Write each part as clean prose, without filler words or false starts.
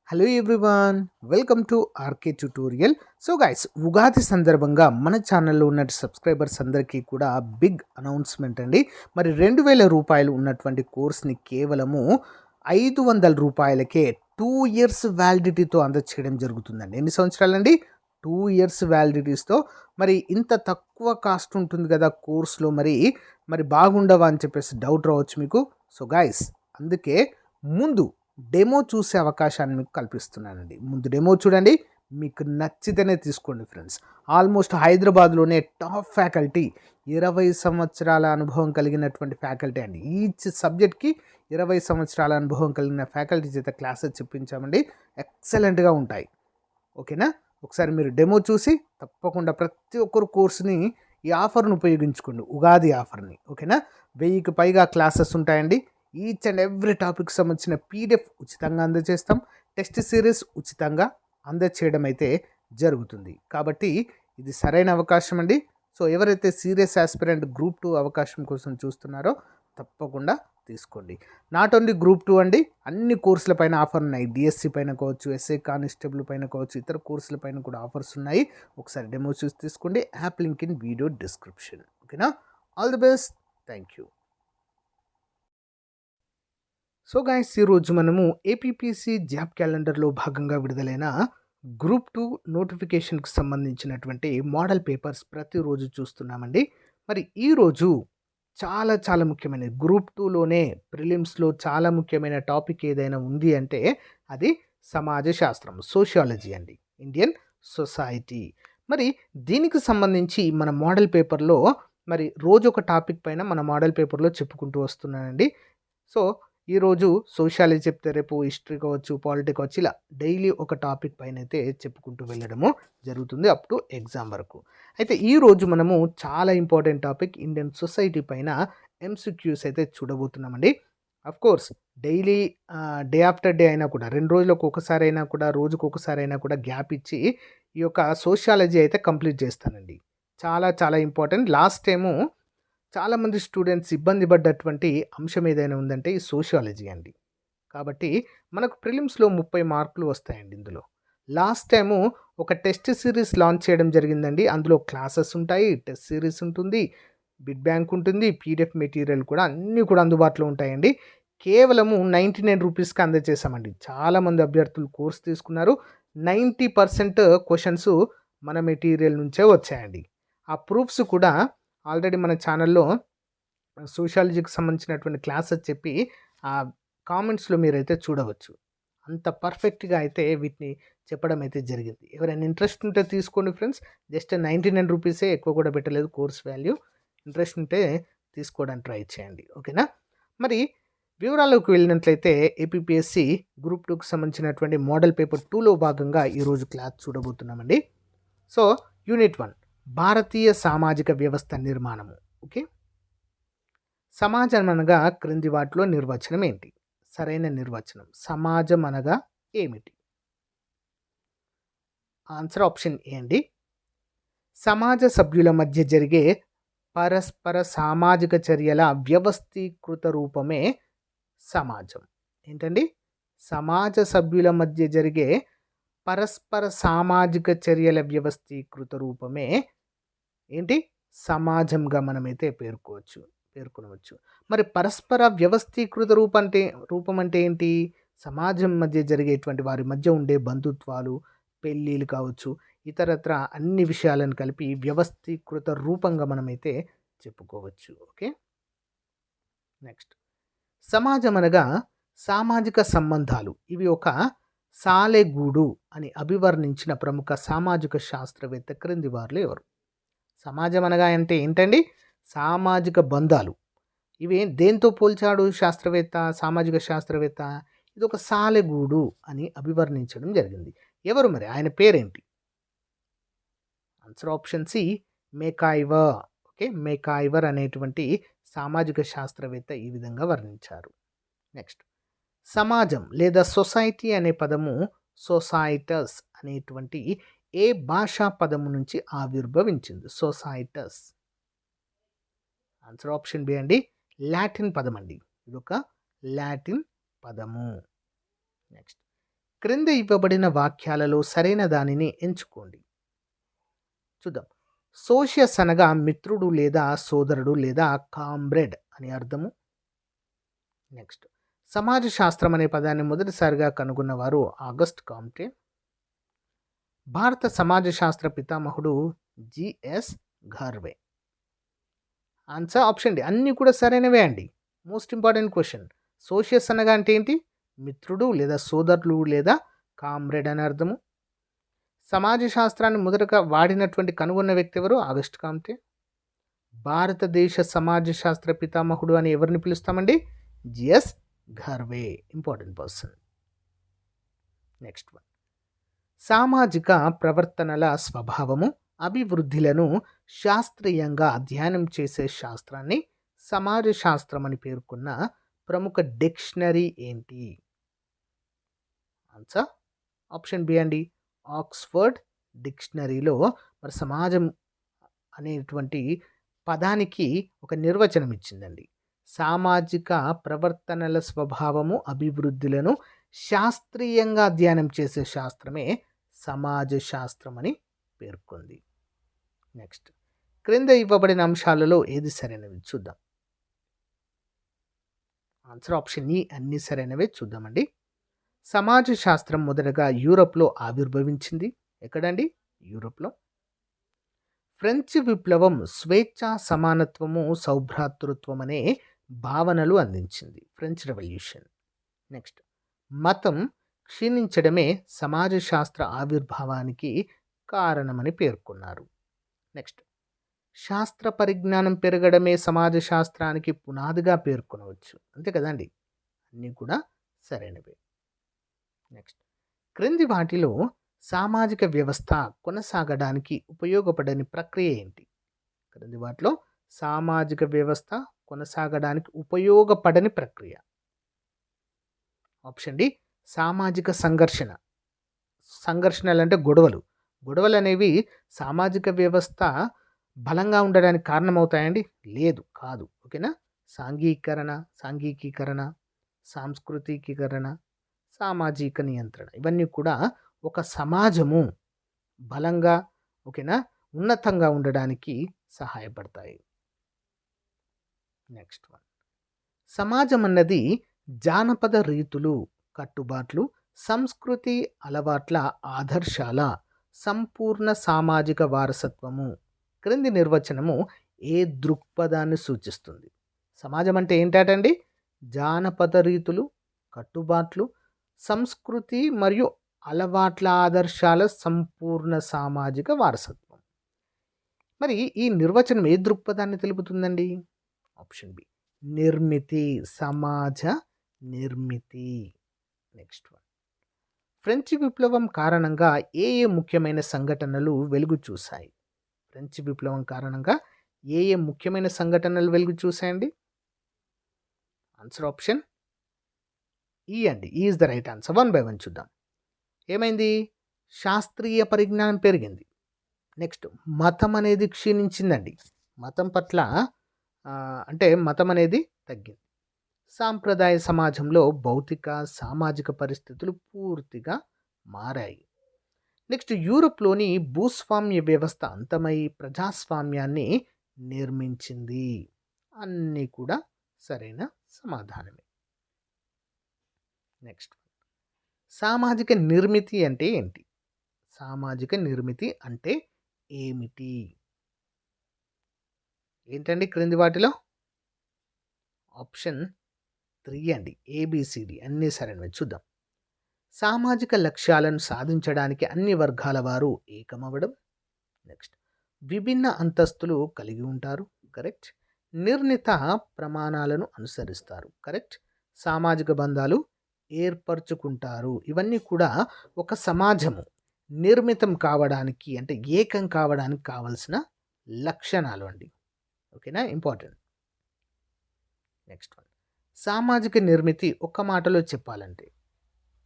Hello everyone, welcome to RK tutorial. So guys, Ugadi సందర్భంగా మన ఛానల్లో ఉన్న సబ్స్క్రైబర్స్ అందరికీ కూడా బిగ్ అనౌన్స్మెంట్ అండి. మరి 2000 రూపాయలు ఉన్నటువంటి కోర్స్ని కేవలము 500 రూపాయలకే 2 ఇయర్స్ వ్యాలిడిటీతో అందచేయడం జరుగుతుందండి. ఎన్ని సంవత్సరాలండి? 2 ఇయర్స్ వ్యాలిడిటీస్తో. మరి ఇంత తక్కువ కాస్ట్ ఉంటుంది కదా కోర్సులో, మరి బాగుండవా అని చెప్పేసి డౌట్ రావచ్చు మీకు. సో గైస్, అందుకే ముందు డెమో చూసే అవకాశాన్ని మీకు కల్పిస్తున్నానండి. ముందు డెమో చూడండి, మీకు నచ్చితేనే తీసుకోండి ఫ్రెండ్స్. ఆల్మోస్ట్ హైదరాబాద్లోనే టాప్ ఫ్యాకల్టీ, 20 సంవత్సరాల అనుభవం కలిగినటువంటి ఫ్యాకల్టీ అండి. ఈచ్ సబ్జెక్ట్కి 20 సంవత్సరాల అనుభవం కలిగిన ఫ్యాకల్టీ చేత క్లాసెస్ చెప్పించామండి. ఎక్సలెంట్గా ఉంటాయి. ఓకేనా? ఒకసారి మీరు డెమో చూసి తప్పకుండా ప్రతి ఒక్కరు కోర్సుని ఈ ఆఫర్ను ఉపయోగించుకోండి, ఉగాది ఆఫర్ని. ఓకేనా? 1000కి పైగా క్లాసెస్ ఉంటాయండి. ఈచ్ అండ్ ఎవ్రీ టాపిక్ సంబంధించిన పీడిఎఫ్ ఉచితంగా అందజేస్తాం. టెస్ట్ సిరీస్ ఉచితంగా అందజేయడం అయితే జరుగుతుంది. కాబట్టి ఇది సరైన అవకాశం అండి. సో ఎవరైతే సీరియస్ ఆస్పిరెంట్ గ్రూప్ 2 అవకాశం కోసం చూస్తున్నారో తప్పకుండా తీసుకోండి. నాట్ ఓన్లీ గ్రూప్ 2 అండి, అన్ని కోర్సుల పైన ఆఫర్ ఉన్నాయి. డిఎస్సి పైన కావచ్చు, ఎస్ఐ కానిస్టేబుల్ పైన కావచ్చు, ఇతర కోర్సుల పైన కూడా ఆఫర్స్ ఉన్నాయి. ఒకసారి డెమో చూసి తీసుకోండి. App link in video description. ఓకేనా? All the best. Thank you. So guys, ఈరోజు మనము ఏపీపీఎస్సీ జాబ్ క్యాలెండర్లో భాగంగా విడుదలైన గ్రూప్ 2 నోటిఫికేషన్కి సంబంధించినటువంటి మోడల్ పేపర్స్ ప్రతిరోజు చూస్తున్నామండి. మరి ఈరోజు చాలా చాలా ముఖ్యమైనది, గ్రూప్ 2లోనే ప్రిలిమ్స్లో చాలా ముఖ్యమైన టాపిక్ ఏదైనా ఉంది అంటే అది సమాజ శాస్త్రం, సోషియాలజీ అండి, ఇండియన్ సొసైటీ. మరి దీనికి సంబంధించి మన మోడల్ పేపర్లో మరి రోజు ఒక టాపిక్ పైన మన మోడల్ పేపర్లో చెప్పుకుంటూ వస్తున్నానండి. సో ఈరోజు సోషియాలజీ చెప్తే రేపు హిస్టరీ కావచ్చు, పాలిటీ కావచ్చు, ఇలా డైలీ ఒక టాపిక్ పైన అయితే చెప్పుకుంటూ వెళ్ళడము జరుగుతుంది అప్ టు ఎగ్జామ్ వరకు. అయితే ఈరోజు మనము చాలా ఇంపార్టెంట్ టాపిక్ ఇండియన్ సొసైటీ పైన ఎంసిక్యూస్ అయితే చూడబోతున్నామండి. Of course daily day after day అయినా కూడా, 2 రోజులకు ఒకసారి అయినా కూడా, రోజుకు ఒకసారి అయినా కూడా గ్యాప్ ఇచ్చి ఈ యొక్క సోషియాలజీ అయితే కంప్లీట్ చేస్తానండి. చాలా చాలా ఇంపార్టెంట్. లాస్ట్ టైము చాలామంది స్టూడెంట్స్ ఇబ్బంది పడ్డటువంటి అంశం ఏదైనా ఉందంటే ఈ సోషియాలజీ అండి. కాబట్టి మనకు ప్రిలిమ్స్లో 30 మార్కులు వస్తాయండి ఇందులో. లాస్ట్ టైము ఒక టెస్ట్ సిరీస్ లాంచ్ చేయడం జరిగిందండి. అందులో క్లాసెస్ ఉంటాయి, టెస్ట్ సిరీస్ ఉంటుంది, బిడ్ బ్యాంక్ ఉంటుంది, పీడిఎఫ్ మెటీరియల్ కూడా అన్నీ కూడా అందుబాటులో ఉంటాయండి. కేవలము 99 రూపీస్కి అందజేసామండి. చాలామంది అభ్యర్థులు కోర్స్ తీసుకున్నారు. 90% క్వశ్చన్స్ మన మెటీరియల్ నుంచే వచ్చాయండి. ఆ ప్రూఫ్స్ కూడా ఆల్రెడీ మన ఛానల్లో సోషియాలజీకి సంబంధించినటువంటి క్లాసెస్ చెప్పి ఆ కామెంట్స్లో మీరైతే చూడవచ్చు. అంత పర్ఫెక్ట్గా అయితే వీటిని చెప్పడం అయితే జరిగింది. ఎవరైనా ఇంట్రెస్ట్ ఉంటే తీసుకోండి ఫ్రెండ్స్. జస్ట్ 99 రూపీసే, ఎక్కువ కూడా పెట్టలేదు కోర్స్ వాల్యూ. ఇంట్రెస్ట్ ఉంటే తీసుకోవడానికి ట్రై చేయండి. ఓకేనా? మరి వివరాల్లోకి వెళ్ళినట్లయితే ఏపీపీఎస్సీ గ్రూప్ 2కి సంబంధించినటువంటి మోడల్ పేపర్ 2లో భాగంగా ఈరోజు క్లాస్ చూడబోతున్నామండి. సో యూనిట్ 1, భారతీయ సామాజిక వ్యవస్థ నిర్మాణము. ఓకే, సమాజం అనగా క్రింది వాటిలో నిర్వచనం ఏంటి? సరైన నిర్వచనం. సమాజం అనగా ఏమిటి? ఆన్సర్ ఆప్షన్ ఏ అండి. సమాజ సభ్యుల మధ్య జరిగే పరస్పర సామాజిక చర్యల వ్యవస్థీకృత రూపమే సమాజం. ఏంటండి? సమాజ సభ్యుల మధ్య జరిగే పరస్పర సామాజిక చర్యల వ్యవస్థీకృత రూపమే ఏంటి? సమాజంగా మనమైతే పేర్కొనవచ్చు. మరి పరస్పర వ్యవస్థీకృత రూపం అంటే ఏంటి? సమాజం మధ్య జరిగేటువంటి వారి మధ్య ఉండే బంధుత్వాలు, పెళ్ళిళ్ళు కావచ్చు, ఇతరత్ర అన్ని విషయాలను కలిపి వ్యవస్థీకృత రూపంగా మనమైతే చెప్పుకోవచ్చు. ఓకే, నెక్స్ట్, సమాజం అనగా సామాజిక సంబంధాలు. ఇవి ఒక సాలెగూడు అని అభివర్ణించిన ప్రముఖ సామాజిక శాస్త్రవేత్త క్రింది వారిలో ఎవరు? సమాజం అనగా అంటే ఏంటండి? సామాజిక బంధాలు. ఇవి దేంతో పోల్చాడు శాస్త్రవేత్త, సామాజిక శాస్త్రవేత్త? ఇది ఒక సాలెగూడు అని అభివర్ణించడం జరిగింది. ఎవరు మరి? ఆయన పేరేంటి? Answer option C, MacIver. Okay, MacIver అనేటువంటి సామాజిక శాస్త్రవేత్త ఈ విధంగా వర్ణించారు. నెక్స్ట్, సమాజం లేదా సొసైటీ అనే పదము సొసైటస్ అనేటువంటి ఏ భాషా పదము నుంచి ఆవిర్భవించింది? సొసైటస్. ఆన్సర్ ఆప్షన్ బి అండి, లాటిన్ పదం అండి. ఇది ఒక లాటిన్ పదము. నెక్స్ట్, క్రింద ఇవ్వబడిన వాక్యాలలో సరైన దానిని ఎంచుకోండి. చూద్దాం. సోషియస్ అనగా మిత్రుడు లేదా సోదరుడు లేదా కామ్రేడ్ అని అర్థము. నెక్స్ట్, సమాజ శాస్త్రం అనే పదాన్ని మొదటిసారిగా కనుగొన్నవారు ఆగస్ట్ కామ్టే. భారత సమాజ శాస్త్ర పితామహుడు GS Ghurye. Answer option D. అన్నీ కూడా సరైనవే అండి. Most important question. సోషియస్ అనగా అంటే ఏంటి? మిత్రుడు లేదా సోదరులు లేదా కామ్రేడ్ అని అర్థము. సమాజ శాస్త్రాన్ని మొదటగా వాడినటువంటి కనుగొన్న వ్యక్తి ఎవరు? August Comte. భారతదేశ సమాజ శాస్త్ర పితామహుడు అని ఎవరిని పిలుస్తామండి? GS Ghurye. Important person. Next one. సామాజిక ప్రవర్తనల స్వభావము, అభివృద్ధిలను శాస్త్రీయంగా అధ్యయనం చేసే శాస్త్రాన్ని సమాజ శాస్త్రం అని పేర్కొన్న ప్రముఖ డిక్షనరీ ఏంటి? ఆన్సర్ ఆప్షన్ బి అండి. ఆక్స్ఫర్డ్ డిక్షనరీలో మరి సమాజం అనేటువంటి పదానికి ఒక నిర్వచనం ఇచ్చిందండి. సామాజిక ప్రవర్తనల స్వభావము, అభివృద్ధులను శాస్త్రీయంగా అధ్యయనం చేసే శాస్త్రమే సమాజ శాస్త్రం అని పేర్కొంది. నెక్స్ట్, క్రింద ఇవ్వబడిన అంశాలలో ఏది సరైనవి చూద్దాం. ఆన్సర్ ఆప్షన్ ఈ. అన్ని సరైనవే. చూద్దామండి. సమాజ శాస్త్రం మొదటగా యూరోప్లో ఆవిర్భవించింది. ఎక్కడండి? యూరోప్లో. ఫ్రెంచ్ విప్లవం స్వేచ్ఛ, సమానత్వము, సౌభ్రాతృత్వం అనే భావనలు అందించింది. French revolution. నెక్స్ట్, మతం క్షీణించడమే సమాజ శాస్త్ర ఆవిర్భావానికి కారణమని పేర్కొన్నారు. నెక్స్ట్, శాస్త్ర పరిజ్ఞానం పెరగడమే సమాజ శాస్త్రానికి పునాదిగా పేర్కొనవచ్చు. అంతే కదండి. అన్నీ కూడా సరైనవే. నెక్స్ట్, క్రింది వాటిలో సామాజిక వ్యవస్థ కొనసాగడానికి ఉపయోగపడని ప్రక్రియ ఏంటి? క్రింది వాటిలో సామాజిక వ్యవస్థ కొనసాగడానికి ఉపయోగపడని ప్రక్రియ. Option D. సామాజిక సంఘర్షణ. సంఘర్షణలు అంటే గొడవలు. గొడవలు అనేవి సామాజిక వ్యవస్థ బలంగా ఉండడానికి కారణమవుతాయండి? లేదు, కాదు. ఓకేనా. సాంఘికీకరణ, సాంస్కృతికీకరణ, సామాజిక నియంత్రణ, ఇవన్నీ కూడా ఒక సమాజము బలంగా, ఓకేనా, ఉన్నతంగా ఉండడానికి సహాయపడతాయి. Next one. సమాజం అన్నది జానపద రీతులు, కట్టుబాట్లు, సంస్కృతి, అలవాట్ల, ఆదర్శాల సంపూర్ణ సామాజిక వారసత్వము. క్రింది నిర్వచనము ఏ దృక్పథాన్ని సూచిస్తుంది? సమాజం అంటే ఏంటండి? జానపద రీతులు, కట్టుబాట్లు, సంస్కృతి మరియు అలవాట్ల, ఆదర్శాల సంపూర్ణ సామాజిక వారసత్వం. మరి ఈ నిర్వచనం ఏ దృక్పథాన్ని తెలుపుతుందండి? Option B. నిర్మితి, సమాజ నిర్మితి. Next one. ఫ్రెంచ్ విప్లవం కారణంగా ఏ ముఖ్యమైన సంఘటనలు వెలుగు చూశాయి? ఫ్రెంచ్ విప్లవం కారణంగా ఏ ముఖ్యమైన సంఘటనలు వెలుగు చూశాయండి? ఆన్సర్ ఆప్షన్ ఈ అండి. ఈ is the right answer. 1 by 1 చూద్దాం. ఏమైంది? శాస్త్రీయ పరిజ్ఞానం పెరిగింది. నెక్స్ట్, మతం అనేది క్షీణించిందండి. మతం పట్ల అంటే మతం అనేది తగ్గింది. సాంప్రదాయ సమాజంలో భౌతిక, సామాజిక పరిస్థితులు పూర్తిగా మారాయి. నెక్స్ట్, యూరోప్లోని భూస్వామ్య వ్యవస్థ అంతమై ప్రజాస్వామ్యాన్ని నిర్మించింది. అన్నీ కూడా సరైన సమాధానమే. నెక్స్ట్, సామాజిక నిర్మితి అంటే ఏంటి? సామాజిక నిర్మితి అంటే ఏమిటి? ఏంటండి క్రింది వాటిలో? ఆప్షన్ 3 అండి. ఏబిసిడి అన్నీ సరైనవి. చూద్దాం. సామాజిక లక్ష్యాలను సాధించడానికి అన్ని వర్గాల వారు ఏకమవ్వడం. నెక్స్ట్, విభిన్న అంతస్తులు కలిగి ఉంటారు. కరెక్ట్. నిర్ణీత ప్రమాణాలను అనుసరిస్తారు. కరెక్ట్. సామాజిక బంధాలు ఏర్పరచుకుంటారు. ఇవన్నీ కూడా ఒక సమాజము నిర్మితం కావడానికి, అంటే ఏకం కావడానికి కావలసిన లక్షణాలు అండి. ఓకేనా. ఇంపార్టెంట్. Next one. సామాజిక నిర్మితి ఒక మాటలో చెప్పాలంటే,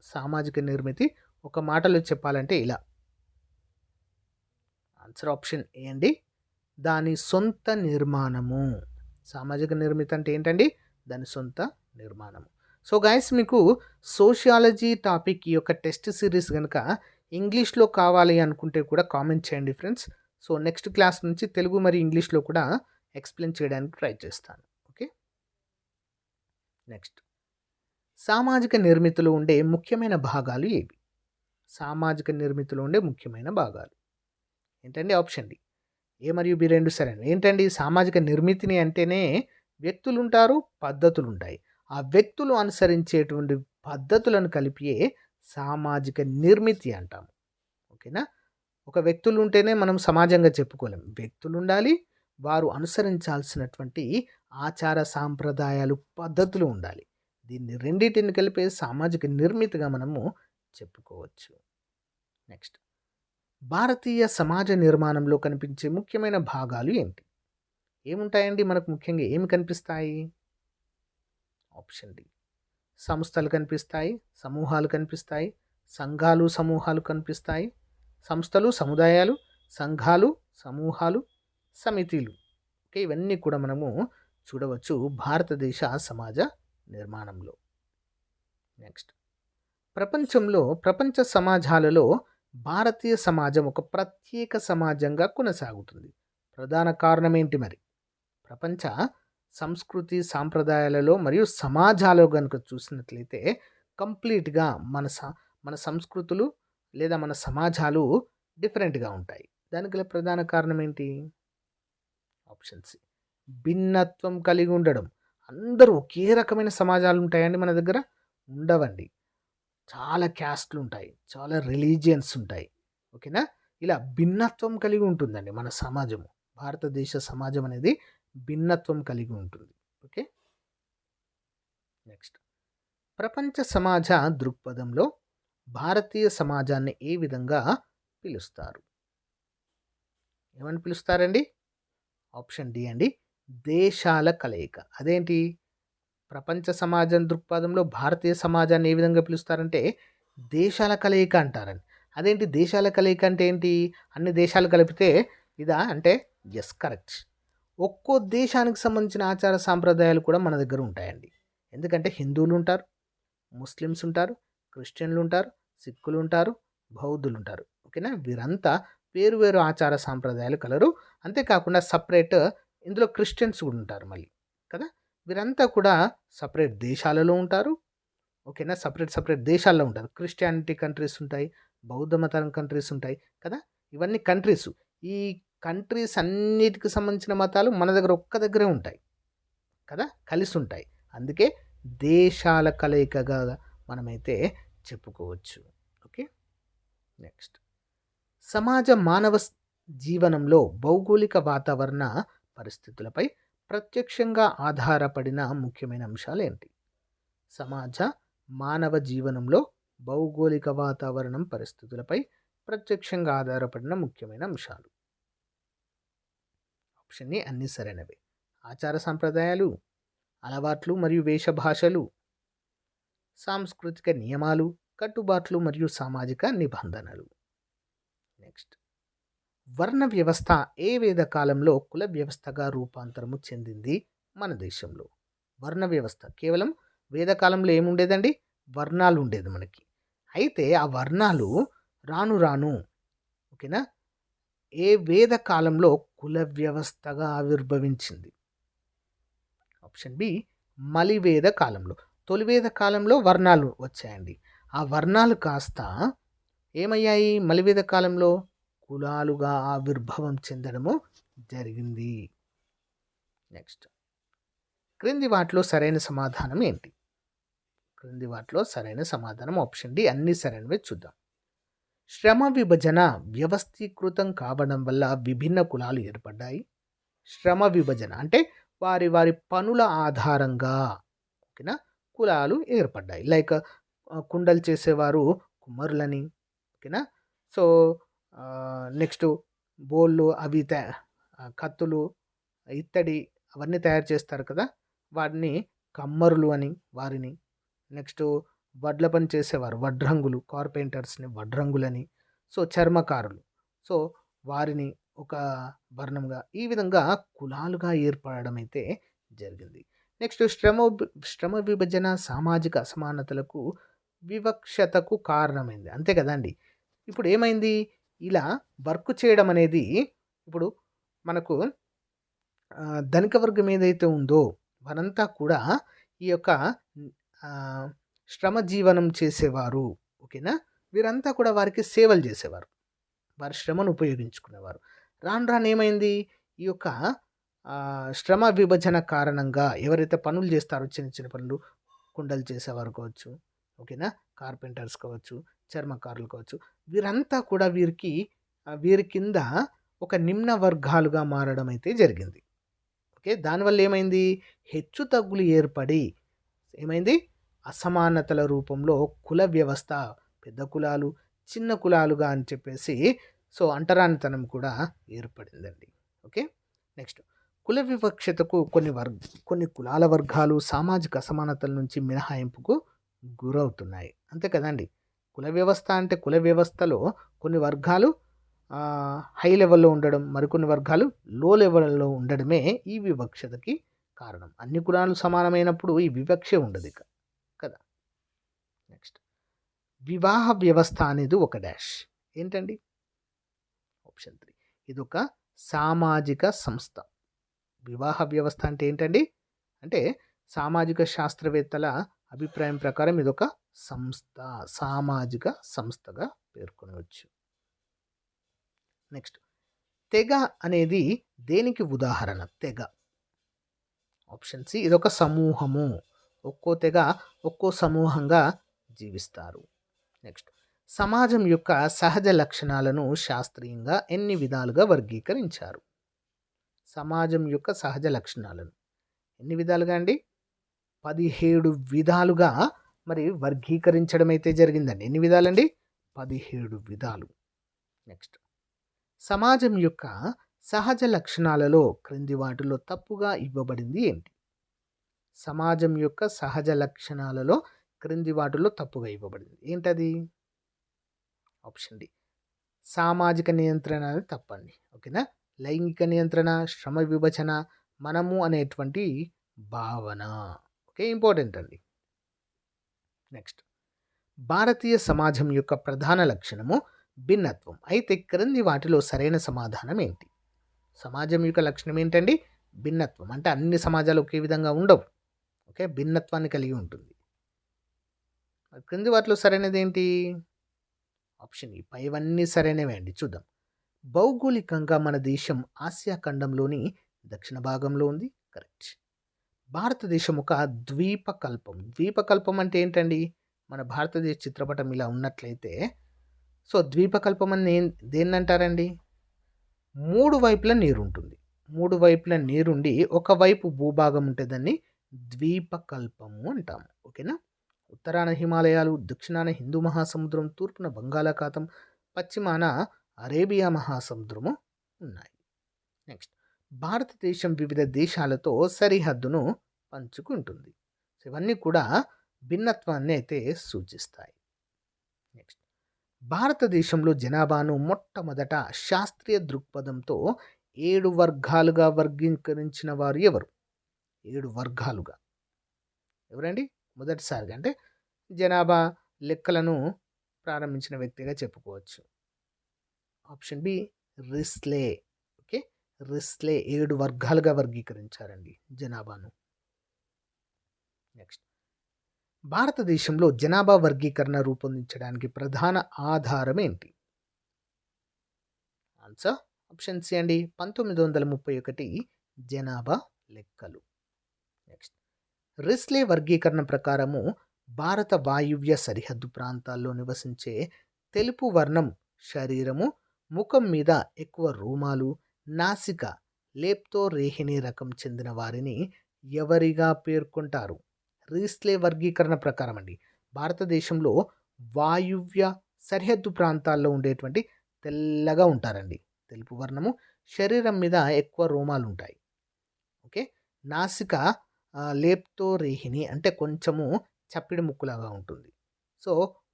సామాజిక నిర్మితి ఒక మాటలో చెప్పాలంటే ఇలా. ఆన్సర్ ఆప్షన్ ఏ అండి. దాని సొంత నిర్మాణము. సామాజిక నిర్మితి అంటే ఏంటండి? దాని సొంత నిర్మాణము. సో గైస్ మీకు సోషియాలజీ టాపిక్ ఈ యొక్క టెస్ట్ సిరీస్ గనుక ఇంగ్లీష్‌లో కావాలి అనుకుంటే కూడా కామెంట్ చేయండి ఫ్రెండ్స్. సో నెక్స్ట్ క్లాస్ నుంచి తెలుగు మరియు ఇంగ్లీష్‌లో కూడా ఎక్స్‌ప్లెయిన్ చేయడానికి ట్రై చేస్తాను. ఓకే. నెక్స్ట్ సామాజిక నిర్మితిలో ఉండే ముఖ్యమైన భాగాలు ఏవి? సామాజిక నిర్మితిలో ఉండే ముఖ్యమైన భాగాలు ఏంటండి? Option D. ఏ మరియు బి రెండు సరైనవి. ఏంటండి సామాజిక నిర్మితిని అంటేనే వ్యక్తులుంటారు, పద్ధతులుంటాయి. ఆ వ్యక్తులు అనుసరించేటువంటి పద్ధతులను కలిపియే సామాజిక నిర్మితి అంటాము. ఓకేనా? ఒక వ్యక్తులు ఉంటేనే మనం సమాజంగా చెప్పుకోలేం. వ్యక్తులుండాలి, వారు అనుసరించాల్సినటువంటి ఆచార సాంప్రదాయాలు, పద్ధతులు ఉండాలి. దీన్ని రెండిటిని కలిపే సామాజిక నిర్మితిగా మనము చెప్పుకోవచ్చు. నెక్స్ట్ భారతీయ సమాజ నిర్మాణంలో కనిపించే ముఖ్యమైన భాగాలు ఏంటి? ఏముంటాయండి మనకు ముఖ్యంగా ఏమి కనిపిస్తాయి? Option D. సంస్థలు కనిపిస్తాయి, సమూహాలు కనిపిస్తాయి, సంఘాలు, సమూహాలు కనిపిస్తాయి. సంస్థలు, సముదాయాలు, సంఘాలు, సమూహాలు, సమితిలు. ఓకే, ఇవన్నీ కూడా మనము చూడవచ్చు భారతదేశ సమాజ నిర్మాణంలో. నెక్స్ట్ ప్రపంచంలో ప్రపంచ సమాజాలలో భారతీయ సమాజం ఒక ప్రత్యేక సమాజంగా కొనసాగుతుంది. ప్రధాన కారణం ఏంటి మరి? ప్రపంచ సంస్కృతి సాంప్రదాయాలలో మరియు సమాజాలు కనుక చూసినట్లయితే కంప్లీట్‌గా మన సంస్కృతులు లేదా మన సమాజాలు డిఫరెంట్‌గా ఉంటాయి. దానికి గల ప్రధాన కారణం ఏంటి? Option C. భిన్నత్వం కలిగి ఉండడం. అందరూ ఒకే రకమైన సమాజాలు ఉంటాయండి మన దగ్గర? ఉండవండి. చాలా క్యాస్ట్‌లు ఉంటాయి. చాలా రిలీజియన్స్ ఉంటాయి. ఓకేనా? ఇలా భిన్నత్వం కలిగి ఉంటుందండి మన సమాజము. భారతదేశ సమాజం అనేది భిన్నత్వం కలిగి ఉంటుంది. ఓకే. నెక్స్ట్ ప్రపంచ సమాజ దృక్పథంలో భారతీయ సమాజాన్ని ఏ విధంగా పిలుస్తారు? ఏమని పిలుస్తారండి? ఆప్షన్ డి అండి. దేశాల కలయిక. అదేంటి? ప్రపంచ సమాజం దృక్పథంలో భారతీయ సమాజాన్ని ఏ విధంగా పిలుస్తారంటే దేశాల కలయిక అంటారండి. అదేంటి దేశాల కలయిక అంటే ఏంటి? అన్ని దేశాలు కలిపితే ఇదా అంటే ఎస్, కరెక్ట్. ఒక్కో దేశానికి సంబంధించిన ఆచార సాంప్రదాయాలు కూడా మన దగ్గర ఉంటాయండి. ఎందుకంటే హిందువులు ఉంటారు, ముస్లిమ్స్ ఉంటారు, క్రిస్టియన్లు ఉంటారు, సిక్కులు ఉంటారు, బౌద్ధులు ఉంటారు. ఓకేనా? వీరంతా వేరు వేరు ఆచార సాంప్రదాయాలు కలరు. అంతేకాకుండా సపరేట్ ఇందులో క్రిస్టియన్స్ కూడా ఉంటారు మళ్ళీ కదా. వీరంతా కూడా సపరేట్ దేశాలలో ఉంటారు. ఓకేనా? సపరేట్ దేశాల్లో ఉంటారు. క్రిస్టియానిటీ కంట్రీస్ ఉంటాయి, బౌద్ధ మతం కంట్రీస్ ఉంటాయి కదా. ఇవన్నీ కంట్రీస్. ఈ కంట్రీస్ అన్నిటికి సంబంధించిన మతాలు మన దగ్గర ఒక్క దగ్గరే ఉంటాయి కదా, కలిసి ఉంటాయి. అందుకే దేశాల కలయికగా మనమైతే చెప్పుకోవచ్చు. ఓకే. నెక్స్ట్ మానవ జీవనంలో భౌగోళిక వాతావరణ పరిస్థితులపై ప్రత్యక్షంగా ఆధారపడిన ముఖ్యమైన అంశాలు ఏంటి? మానవ జీవనంలో భౌగోళిక వాతావరణం పరిస్థితులపై ప్రత్యక్షంగా ఆధారపడిన ముఖ్యమైన అంశాలు. ఆప్షన్ ఏ అన్నీ సరైనవే. ఆచార సంప్రదాయాలు, అలవాట్లు మరియు వేషభాషలు, సాంస్కృతిక నియమాలు, కట్టుబాట్లు మరియు సామాజిక నిబంధనలు. నెక్స్ట్ వర్ణ వ్యవస్థ ఏ వేద కాలంలో కుల వ్యవస్థగా రూపాంతరము చెందింది మన దేశంలో? వర్ణ వ్యవస్థ కేవలం వేదకాలంలో ఏముండేదండి? వర్ణాలు ఉండేది మనకి. అయితే ఆ వర్ణాలు రాను రాను ఓకేనా ఏ వేద కాలంలో కుల వ్యవస్థగా ఆవిర్భవించింది? ఆప్షన్ బి మలివేద కాలంలో. తొలివేద కాలంలో వర్ణాలు వచ్చాయండి. ఆ వర్ణాలు కాస్త ఏమయ్యాయి? మలివేద కాలంలో కులాలుగా ఆవిర్భావం చెందడము జరిగింది. నెక్స్ట్ క్రింది వాటిలో సరైన సమాధానం ఏంటి? క్రింది వాటిలో సరైన సమాధానం ఆప్షన్ డి అన్ని సరైనవే. చూద్దాం. శ్రమ విభజన వ్యవస్థీకృతం కావడం వల్ల విభిన్న కులాలు ఏర్పడ్డాయి. శ్రమ విభజన అంటే వారి వారి పనుల ఆధారంగా ఓకేనా కులాలు ఏర్పడ్డాయి. లైక్ కుండలు చేసేవారు కుమ్మరులని ఓకేనా. సో నెక్స్ట్ బోళ్ళు అవి కత్తులు, ఇత్తడి అవన్నీ తయారు చేస్తారు కదా, వాటిని కమ్మరులు అని వారిని. నెక్స్ట్ వడ్ల పని చేసేవారు వడ్రంగులు, కార్పెంటర్స్ని వడ్రంగులని. సో చర్మకారులు, సో వారిని ఒక వర్ణంగా ఈ విధంగా కులాలుగా ఏర్పడడం అయితే జరిగింది. నెక్స్ట్ శ్రమ విభజన సామాజిక అసమానతలకు, వివక్షతకు కారణమైంది. అంతే కదండీ! ఇప్పుడు ఏమైంది? ఇలా వర్క్ చేయడం అనేది ఇప్పుడు మనకు ధనిక వర్గం ఏదైతే ఉందో వారంతా కూడా ఈ యొక్క ఆహ్, శ్రమ జీవనం చేసేవారు. ఓకేనా? వీరంతా కూడా వారికి సేవలు చేసేవారు. వారి శ్రమను ఉపయోగించుకునేవారు. రాను రాను ఏమైంది? ఈ యొక్క శ్రమ విభజన కారణంగా ఎవరైతే పనులు చేస్తారో చిన్న చిన్న పనులు, కుండలు చేసేవారు కావచ్చు, ఓకేనా? కార్పెంటర్స్ కావచ్చు, చర్మకారులు కావచ్చు, వీరంతా కూడా వీరి కింద ఒక నిమ్న వర్గాలుగా మారడం అయితే జరిగింది. ఓకే. దానివల్ల ఏమైంది? హెచ్చుతగ్గులు ఏర్పడి ఏమైంది? అసమానతల రూపంలో కుల వ్యవస్థ, పెద్ద కులాలు, చిన్న కులాలుగా అని చెప్పేసి అంటరానితనం కూడా ఏర్పడిందండి. ఓకే. నెక్స్ట్ కుల వివక్షతకు కొన్ని కులాల వర్గాలు సామాజిక అసమానతల నుంచి మినహాయింపుకు గురవుతున్నాయి. అంతే కదండీ! కుల వ్యవస్థ అంటే కుల వ్యవస్థలో కొన్ని వర్గాలు హై లెవెల్‌లో ఉండడం, మరికొన్ని వర్గాలు లో లెవెల్‌లో ఉండడమే ఈ వివక్షతకి కారణం. అన్ని కులాలు సమానమైనప్పుడు ఈ వివక్షే ఉండదిక. కదా! నెక్స్ట్ వివాహ వ్యవస్థ అనేది ఒక డాష్. ఏంటండి? ఆప్షన్ 3. ఇదొక సామాజిక సంస్థ. వివాహ వ్యవస్థ అంటే ఏంటండి? అంటే సామాజిక శాస్త్రవేత్తల అభిప్రాయం ప్రకారం ఇదొక సంస్థ, సామాజిక సంస్థగా పేర్కొనవచ్చు. నెక్స్ట్ తెగ అనేది దేనికి ఉదాహరణ? తెగ. Option C. ఇదొక సమూహము. ఒక్కో తెగ ఒక్కో సమూహంగా జీవిస్తారు. నెక్స్ట్ సమాజం యొక్క సహజ లక్షణాలను శాస్త్రీయంగా ఎన్ని విధాలుగా వర్గీకరించారు? సమాజం యొక్క సహజ లక్షణాలను ఎన్ని విధాలుగా అండి? 17 విధాలుగా మరి వర్గీకరించడం అయితే జరిగిందండి. ఎన్ని విధాలండి? 17 విధాలు. నెక్స్ట్ సమాజం యొక్క సహజ లక్షణాలలో క్రింది వాటిలో తప్పుగా ఇవ్వబడింది ఏంటి? సమాజం యొక్క సహజ లక్షణాలలో క్రింది వాటిలో తప్పుగా ఇవ్వబడింది ఏంటది? Option D. సామాజిక నియంత్రణ అనేది తప్పండి. ఓకేనా? లైంగిక నియంత్రణ, శ్రమ విభజన, మనము అనేటువంటి భావన. ఓకే, ఇంపార్టెంట్ అండి. నెక్స్ట్ భారతీయ సమాజం యొక్క ప్రధాన లక్షణము భిన్నత్వం. అయితే క్రింది వాటిలో సరైన సమాధానం ఏంటి? సమాజం యొక్క లక్షణం ఏంటండి? భిన్నత్వం. అంటే అన్ని సమాజాలు ఒకే విధంగా ఉండవు. ఓకే, భిన్నత్వాన్ని కలిగి ఉంటుంది. క్రింది వాటిలో సరైనది ఏంటి? ఆప్షన్ ఈ. పైవన్నీ సరైనవే అండి. చూద్దాం. భౌగోళికంగా మన దేశం ఆసియా ఖండంలోని దక్షిణ భాగంలో ఉంది. కరెక్ట్. భారతదేశం ఒక ద్వీపకల్పం. ద్వీపకల్పం అంటే ఏంటండి? మన భారతదేశ చిత్రపటం ఇలా ఉన్నట్లయితే ద్వీపకల్పం అని దేన్ని అంటారండి? 3 వైపులా నీరు ఉంటుంది. 3 వైపులా నీరుండి ఒకవైపు భూభాగం ఉంటే దాన్ని ద్వీపకల్పము అంటాము. ఓకేనా? ఉత్తరాన హిమాలయాలు, దక్షిణాన హిందూ మహాసముద్రం, తూర్పున బంగాళాఖాతం, పశ్చిమాన అరేబియా మహాసముద్రము ఉన్నాయి. నెక్స్ట్ భారతదేశం వివిధ దేశాలతో సరిహద్దును పంచుకుంటుంది. ఇవన్నీ కూడా భిన్నత్వాన్ని అయితే సూచిస్తాయి. నెక్స్ట్ భారతదేశంలో జనాభాను మొట్టమొదట శాస్త్రీయ దృక్పథంతో 7 వర్గాలుగా వర్గీకరించిన వారు ఎవరు? 7 వర్గాలుగా ఎవరండి? మొదటిసారిగా అంటే జనాభా లెక్కలను ప్రారంభించిన వ్యక్తిగా చెప్పుకోవచ్చు. Option B Risley. Okay, Risley 7 వర్గాలుగా వర్గీకరించారండి జనాభాను. నెక్స్ట్ భారతదేశంలో జనాభా వర్గీకరణ రూపొందించడానికి ప్రధాన ఆధారం ఏంటి? ఆన్సర్ ఆప్షన్ సి అండి. 1931 జనాభా లెక్కలు. నెక్స్ట్ రిస్లే వర్గీకరణ ప్రకారము భారత వాయువ్య సరిహద్దు ప్రాంతాల్లో నివసించే తెలుపు వర్ణం శరీరము, ముఖం మీద ఎక్కువ రోమాలు, నాసిక లేప్తోరేహిని రకం చెందిన వారిని ఎవరిగా పేర్కొంటారు? రిస్లే వర్గీకరణ ప్రకారం అండి భారతదేశంలో వాయువ్య సరిహద్దు ప్రాంతాల్లో ఉండేటువంటి తెల్లగా ఉంటారండి. తెలుపు వర్ణము, శరీరం మీద ఎక్కువ రోమాలు ఉంటాయి. ఓకే, నాసిక లేప్తోరేహిని అంటే కొంచెము చప్పిడి ముక్కులాగా ఉంటుంది.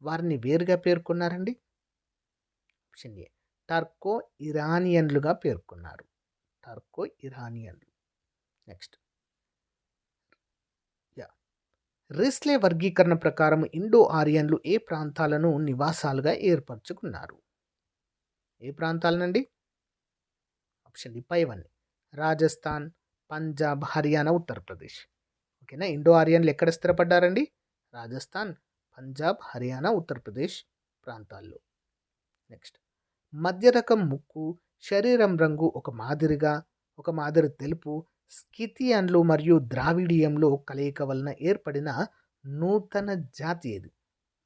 వారిని వేరుగా పేర్కొన్నారండి. Option A. టర్కో ఇరానియన్లుగా పేర్కొన్నారు. టర్కో ఇరానియన్లు. నెక్స్ట్ రిస్లే వర్గీకరణ ప్రకారం ఇండో ఆరియన్లు ఏ ప్రాంతాలను నివాసాలుగా ఏర్పరచుకున్నారు? ఏ ప్రాంతాలనండి? ఆప్షన్ డి పైవన్నీ. రాజస్థాన్, పంజాబ్, హర్యానా, ఉత్తరప్రదేశ్. ఓకేనా? ఇండో ఆరియన్లు ఎక్కడ స్థిరపడ్డారండి? రాజస్థాన్, పంజాబ్, హర్యానా, ఉత్తరప్రదేశ్ ప్రాంతాల్లో. నెక్స్ట్, మధ్య రకం ముక్కు, శరీరం రంగు ఒక మాదిరి తెలుపు, స్కిథియన్లు మరియు ద్రావిడియంలో కలయిక వలన ఏర్పడిన నూతన జాతి ఏది?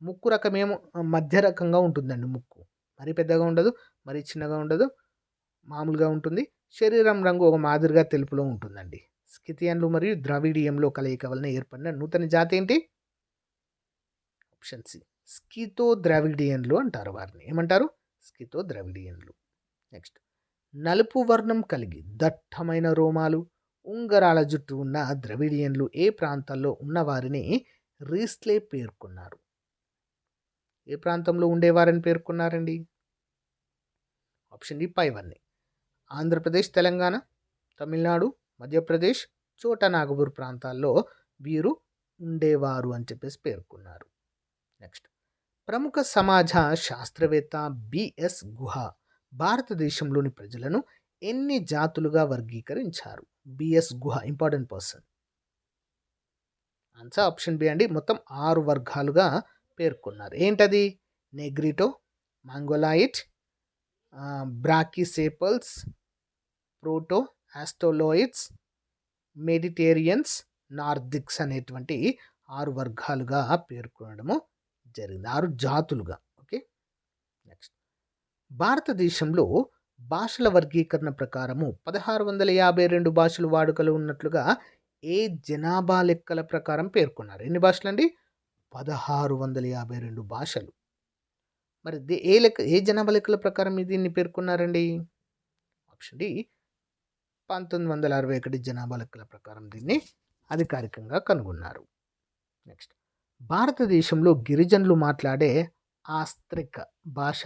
ముక్కు రకమేమో మధ్య రకంగా ఉంటుందండి ముక్కు. మరీ పెద్దగా ఉండదు, మరీ చిన్నగా ఉండదు, మామూలుగా ఉంటుంది. శరీరం రంగు ఒక మాదిరిగా తెలుపులో ఉంటుందండి. స్కిథియన్లు మరియు ద్రావిడియంలో కలయిక వలన ఏర్పడిన నూతన జాతి ఏంటి? ఆప్షన్ సి స్కితో ద్రావిడియన్లు అంటారు వారిని. ఏమంటారు? స్కితో ద్రావిడియన్లు. నెక్స్ట్, నలుపు వర్ణం కలిగి దట్టమైన రోమాలు, ఉంగరాల జుట్టు ఉన్న ద్రవిడియన్లు ఏ ప్రాంతాల్లో ఉన్నవారిని రీస్లే పేర్కొన్నారు? ఏ ప్రాంతంలో ఉండేవారని పేర్కొన్నారండి? ఆప్షన్ డి పైవన్నీ. ఆంధ్రప్రదేశ్, తెలంగాణ, తమిళనాడు, మధ్యప్రదేశ్, చోటా నాగపూర్ ప్రాంతాల్లో వీరు ఉండేవారు అని చెప్పేసి పేర్కొన్నారు. నెక్స్ట్, ప్రముఖ సమాజ శాస్త్రవేత్త బిఎస్ గుహ భారతదేశంలోని ప్రజలను ఎన్ని జాతులుగా వర్గీకరించారు? B S Guha important person. Answer option B అండి. మొత్తం 6 వర్గాలుగా పేర్కొన్నారు. ఏంటది? నెగ్రిటో, మాంగోలాయిట్, బ్రాకిసేపల్స్, ప్రోటో ఆస్ట్రోలోయిడ్స్, మెడిటేరియన్స్, నార్దిక్స్ అనేటువంటి 6 వర్గాలుగా పేర్కొనడము జరిగింది. 6 జాతులుగా. ఓకే. నెక్స్ట్, భారతదేశంలో భాషల వర్గీకరణ ప్రకారము 1652 భాషలు వాడుకలో ఉన్నట్లుగా ఏ జనాభా లెక్కల ప్రకారం పేర్కొన్నారు? ఎన్ని భాషలండి? 1652 భాషలు. మరి ఏ జనాభా లెక్కల ప్రకారం దీన్ని పేర్కొన్నారండి? ఆప్షన్ డి 1961 జనాభా లెక్కల ప్రకారం దీన్ని అధికారికంగా కనుగొన్నారు. నెక్స్ట్, భారతదేశంలో గిరిజనులు మాట్లాడే ఆస్త్రిక భాష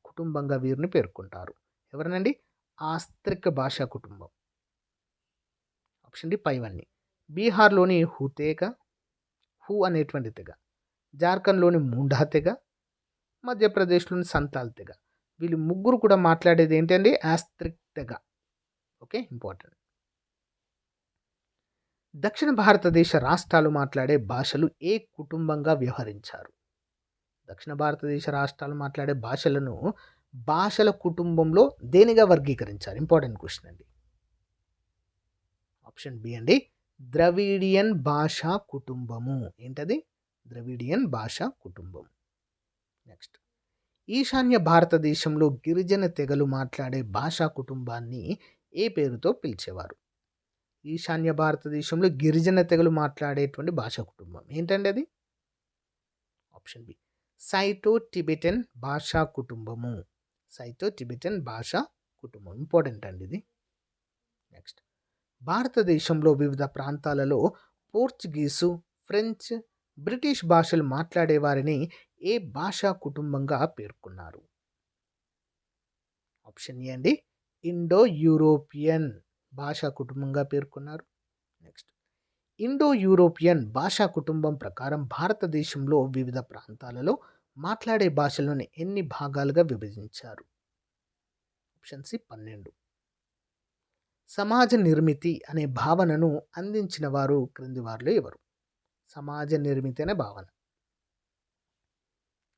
కుటుంబంగా వీరిని పేర్కొంటారు. ఎవరనండి? ఆస్త్రిక భాషా కుటుంబం. ఆప్షన్ డి పైవన్నీ. బీహార్లోని హూ అనేటువంటి తెగ, జార్ఖండ్లోని ముండా తెగ, మధ్యప్రదేశ్లోని సంతాల్ తెగ. వీళ్ళు ముగ్గురు కూడా మాట్లాడేది ఏంటండి? ఆస్త్రిక్ తెగ. Okay, important. దక్షిణ భారతదేశ రాష్ట్రాలు మాట్లాడే భాషలు ఏ కుటుంబంగా వ్యవహరించారు? దక్షిణ భారతదేశ రాష్ట్రాలు మాట్లాడే భాషలను భాషల కుటుంబంలో దేనిగా వర్గీకరించారు? ఇంపార్టెంట్ క్వశ్చన్ అండి. ఆప్షన్ బి అండి, ద్రవిడియన్ భాషా కుటుంబము. ఏంటది? ద్రవిడియన్ భాషా కుటుంబం. నెక్స్ట్, ఈశాన్య భారతదేశంలో గిరిజన తెగలు మాట్లాడే భాషా కుటుంబాన్ని ఏ పేరుతో పిలిచేవారు? ఈశాన్య భారతదేశంలో గిరిజన తెగలు మాట్లాడేటువంటి భాషా కుటుంబం ఏంటండి అది? ఆప్షన్ బి సైటో టిబెటన్ భాషా కుటుంబము. సైటో టిబెటన్ భాషా కుటుంబం ఇంపార్టెంట్ అండి ఇది. నెక్స్ట్, భారతదేశంలో వివిధ ప్రాంతాలలో పోర్చుగీసు, ఫ్రెంచ్, బ్రిటిష్ భాషలు మాట్లాడేవారిని ఏ భాషా కుటుంబంగా పేర్కొన్నారు? ఆప్షన్ ఏ అండి, ఇండో యూరోపియన్ భాషా కుటుంబంగా పేర్కొన్నారు. నెక్స్ట్, ఇండో యూరోపియన్ భాషా కుటుంబం ప్రకారం భారతదేశంలో వివిధ ప్రాంతాలలో మాట్లాడే భాషలను ఎన్ని భాగాలుగా విభజించారు? Option C 12. సమాజ నిర్మితి అనే భావనను అందించిన వారు క్రింది వారిలో ఎవరు? సమాజ నిర్మితి అనే భావన.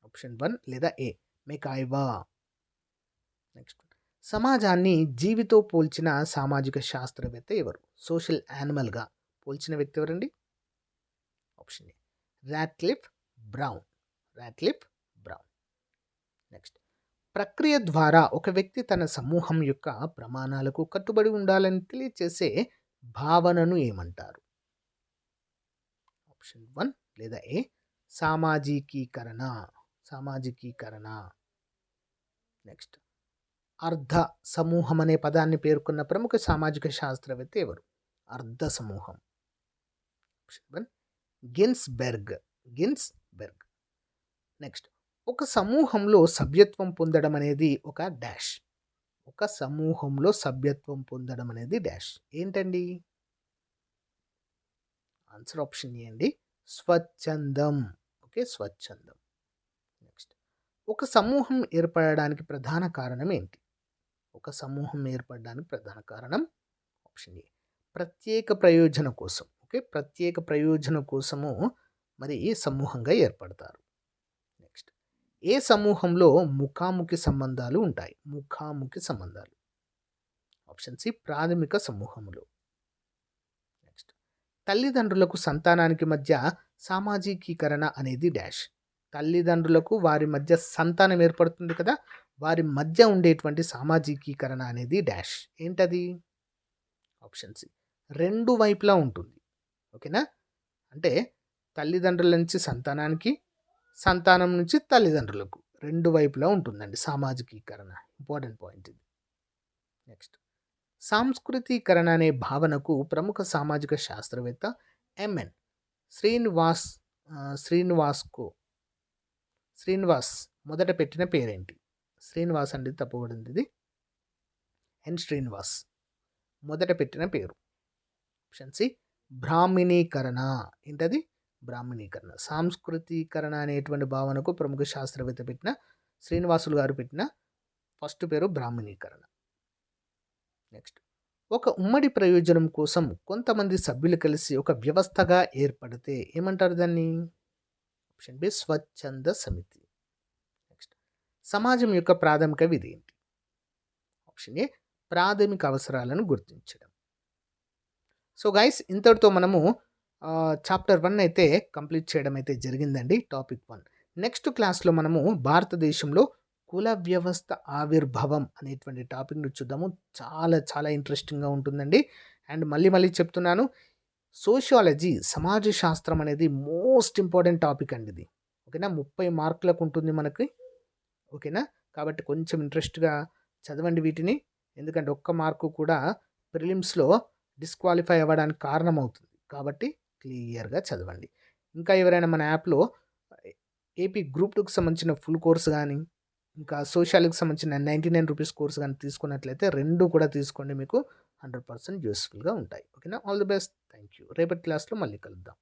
ఆప్షన్ 1 లేదా ఏ మెకాయివా. నెక్స్ట్, సమాజాన్ని జీవితో పోల్చిన సామాజిక శాస్త్రవేత్త ఎవరు? సోషల్ యానిమల్గా పోల్చిన వ్యక్తి ఎవరండి? Option A Radcliffe Brown. Next, ప్రక్రియ ద్వారా ఒక వ్యక్తి తన సమూహం యొక్క ప్రమాణాలకు కట్టుబడి ఉండాలని తెలియచేసే భావనను ఏమంటారు? ఆప్షన్ 1 లేదా ఏ సామాజికీకరణ. నెక్స్ట్, అర్ధ సమూహం అనే పదాన్ని పేర్కొన్న ప్రముఖ సామాజిక శాస్త్రవేత్త ఎవరు? అర్ధ సమూహం. ఆప్షన్ 1 గిన్స్బెర్గ్. నెక్స్ట్, ఒక సమూహంలో సభ్యత్వం పొందడం అనేది ఒక డాష్. ఒక సమూహంలో సభ్యత్వం పొందడం అనేది డాష్. ఏంటండి? ఆన్సర్ ఆప్షన్ ఏ అండి, స్వచ్ఛందం. ఓకే. స్వచ్ఛందం. నెక్స్ట్. ఒక సమూహం ఏర్పడడానికి ప్రధాన కారణం ఏంటి? ఒక సమూహం ఏర్పడడానికి ప్రధాన కారణం ఆప్షన్ ఏ ప్రత్యేక ప్రయోజనం కోసం. ఓకే. ప్రత్యేక ప్రయోజనం కోసము మరి సమూహంగా ఏర్పడతారు. నెక్స్ట్. ఏ సమూహంలో ముఖాముఖి సంబంధాలు ఉంటాయి? ముఖాముఖి సంబంధాలు. ఆప్షన్ సి ప్రాథమిక సమూహములో. నెక్స్ట్. తల్లిదండ్రులకు సంతానానికి మధ్య సామాజికీకరణ అనేది డాష్. తల్లిదండ్రులకు వారి మధ్య సంతానం ఏర్పడుతుంది కదా, వారి మధ్య ఉండేటువంటి సామాజికీకరణ అనేది డాష్. ఏంటది? ఆప్షన్ సి రెండు వైపులా ఉంటుంది. ఓకేనా? అంటే తల్లిదండ్రుల నుంచి సంతానానికి, సంతానం నుంచి తల్లిదండ్రులకు రెండు వైపులా ఉంటుందండి సామాజికీకరణ. ఇంపార్టెంట్ పాయింట్ ఇది. నెక్స్ట్. సాంస్కృతీకరణ అనే భావనకు ప్రముఖ సామాజిక శాస్త్రవేత్త ఎంఎన్ శ్రీనివాస్ మొదట పెట్టిన పేరేంటి? శ్రీనివాస్ అంటే తప్పబడింది ఇది. శ్రీనివాస్ మొదట పెట్టిన పేరు ఆప్షన్ సి బ్రాహ్మణీకరణ. ఏంటది? బ్రాహ్మణీకరణ. సాంస్కృతీకరణ అనేటువంటి భావనకు ప్రముఖ శాస్త్రవేత్త పెట్టిన శ్రీనివాసులు గారు పెట్టిన ఫస్ట్ పేరు బ్రాహ్మణీకరణ. నెక్స్ట్. ఒక ఉమ్మడి ప్రయోజనం కోసం కొంతమంది సభ్యులు కలిసి ఒక వ్యవస్థగా ఏర్పడితే ఏమంటారు దాన్ని? ఆప్షన్ బి స్వచ్ఛంద సమితి. నెక్స్ట్. సమాజం యొక్క ప్రాథమిక విధి ఏంటి? ఆప్షన్ ఏ ప్రాథమిక అవసరాలను గుర్తించడం. సో గైస్, ఇంతటితో మనము చాప్టర్ 1 అయితే కంప్లీట్ చేయడం అయితే జరిగిందండి. టాపిక్ 1. నెక్స్ట్ క్లాస్లో మనము భారతదేశంలో కుల వ్యవస్థ ఆవిర్భావం అనేటువంటి టాపిక్ని చూద్దాము. చాలా చాలా ఇంట్రెస్టింగ్గా ఉంటుందండి. అండ్ మళ్ళీ చెప్తున్నాను, సోషియాలజీ సమాజ శాస్త్రం అనేది మోస్ట్ ఇంపార్టెంట్ టాపిక్ అండి ఇది. ఓకేనా? 30 మార్కులకు ఉంటుంది మనకి. ఓకేనా? కాబట్టి కొంచెం ఇంట్రెస్ట్గా చదవండి వీటిని. ఎందుకంటే ఒక్క మార్కు కూడా ప్రిలిమ్స్లో డిస్క్వాలిఫై అవ్వడానికి కారణమవుతుంది. కాబట్టి క్లియర్గా చదవండి. ఇంకా ఎవరైనా మన యాప్లో ఏపీ గ్రూప్ 2కి సంబంధించిన ఫుల్ కోర్స్ కానీ, ఇంకా సోషాలజీకి సంబంధించిన 99 రూపీస్ కోర్స్ కానీ తీసుకున్నట్లయితే రెండు కూడా తీసుకోండి, మీకు 100% యూస్ఫుల్గా ఉంటాయి. ఓకేనా? All the best. Thank you. రేపటి క్లాస్లో మళ్ళీ కలుద్దాం.